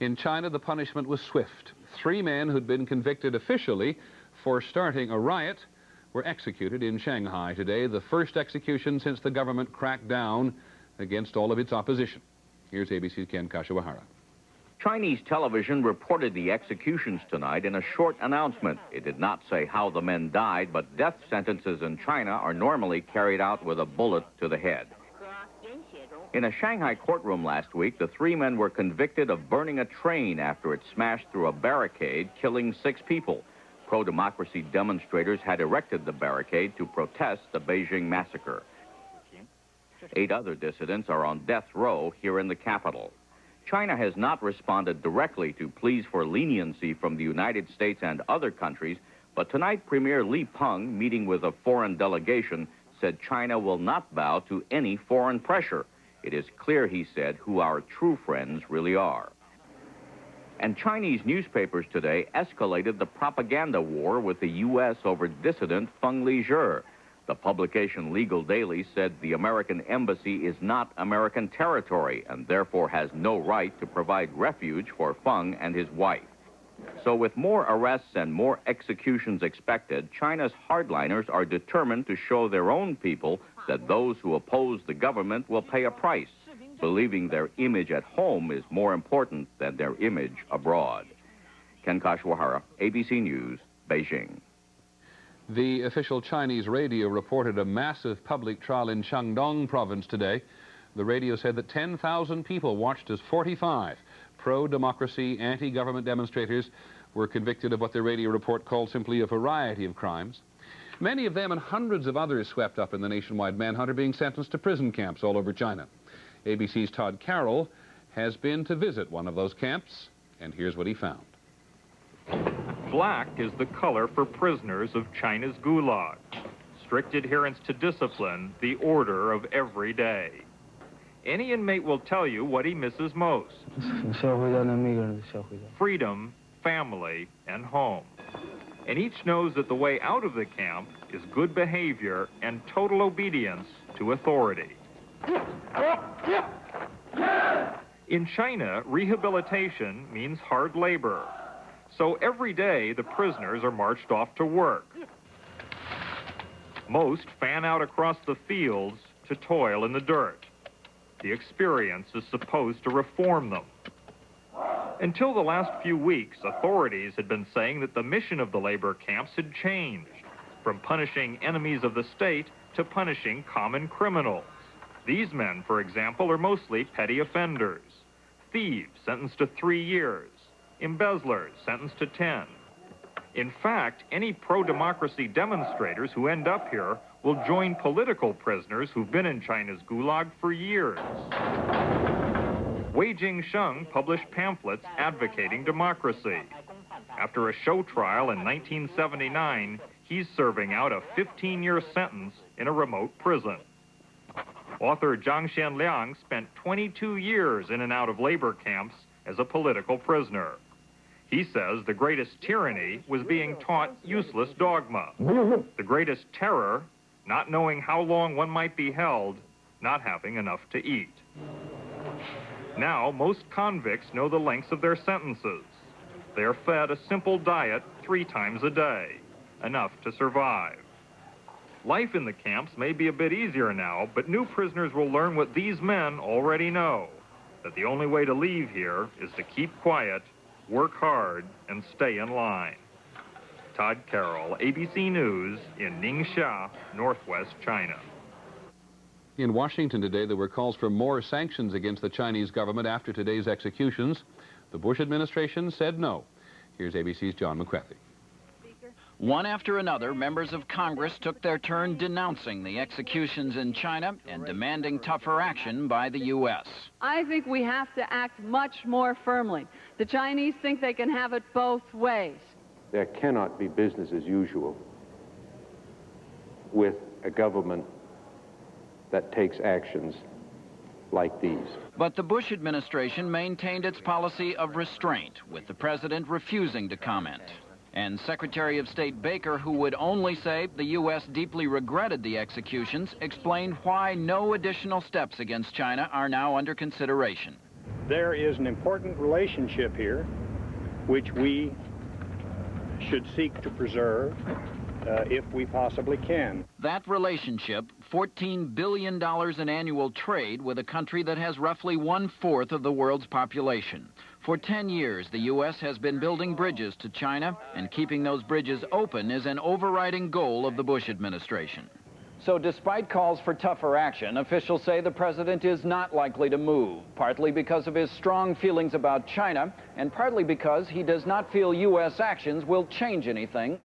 In China, the punishment was swift. 3 men who'd been convicted officially for starting a riot were executed in Shanghai today, the first execution since the government cracked down against all of its opposition. Here's ABC's Ken Kashiwahara. Chinese television reported the executions tonight in a short announcement. It did not say how the men died, but death sentences in China are normally carried out with a bullet to the head. In a Shanghai courtroom last week, the 3 men were convicted of burning a train after it smashed through a barricade, killing 6 people. Pro-democracy demonstrators had erected the barricade to protest the Beijing massacre. 8 other dissidents are on death row here in the capital. China has not responded directly to pleas for leniency from the United States and other countries, but tonight Premier Peng, meeting with a foreign delegation, said China will not bow to any foreign pressure. It is clear, he said, who our true friends really are. And Chinese newspapers today escalated the propaganda war with the U.S. over dissident Feng Lizhi. The publication Legal Daily said the American embassy is not American territory and therefore has no right to provide refuge for Feng and his wife. So with more arrests and more executions expected, China's hardliners are determined to show their own people that those who oppose the government will pay a price, believing their image at home is more important than their image abroad. Ken Kashiwahara, ABC News, Beijing. The official Chinese radio reported a massive public trial in Shandong province today. The radio said that 10,000 people watched as 45 pro-democracy, anti-government demonstrators were convicted of what the radio report called simply a variety of crimes. Many of them and hundreds of others swept up in the nationwide manhunt are being sentenced to prison camps all over China. ABC's Todd Carroll has been to visit one of those camps, and here's what he found. Black is the color for prisoners of China's gulag. Strict adherence to discipline, the order of every day. Any inmate will tell you what he misses most. Freedom, family, and home. And each knows that the way out of the camp is good behavior and total obedience to authority. In China, rehabilitation means hard labor. So every day, the prisoners are marched off to work. Most fan out across the fields to toil in the dirt. The experience is supposed to reform them. Until the last few weeks, authorities had been saying that the mission of the labor camps had changed, from punishing enemies of the state to punishing common criminals. These men, for example, are mostly petty offenders. Thieves sentenced to 3 years. Embezzlers sentenced to 10. In fact, any pro-democracy demonstrators who end up here will join political prisoners who've been in China's gulag for years. Wei Jingsheng published pamphlets advocating democracy. After a show trial in 1979, he's serving out a 15-year sentence in a remote prison. Author Zhang Xianliang spent 22 years in and out of labor camps as a political prisoner. He says the greatest tyranny was being taught useless dogma. The greatest terror, not knowing how long one might be held, not having enough to eat. Now, most convicts know the lengths of their sentences. They are fed a simple diet 3 times a day, enough to survive. Life in the camps may be a bit easier now, but new prisoners will learn what these men already know, that the only way to leave here is to keep quiet, work hard, and stay in line. Todd Carroll, ABC News in Ningxia, northwest China. In Washington today, there were calls for more sanctions against the Chinese government after today's executions. The Bush administration said no. Here's ABC's John McCarthy. One after another, members of Congress took their turn denouncing the executions in China and demanding tougher action by the U.S. I think we have to act much more firmly. The Chinese think they can have it both ways. There cannot be business as usual with a government that takes actions like these. But the Bush administration maintained its policy of restraint, with the president refusing to comment. And Secretary of State Baker, who would only say the U.S. deeply regretted the executions, explained why no additional steps against China are now under consideration. there is an important relationship here which we should seek to preserve if we possibly can. That relationship, $14 billion in annual trade with a country that has roughly 1/4 of the world's population. For 10 years, the U.S. has been building bridges to China, and keeping those bridges open is an overriding goal of the Bush administration. So despite calls for tougher action, officials say the president is not likely to move, partly because of his strong feelings about China, and partly because he does not feel U.S. actions will change anything.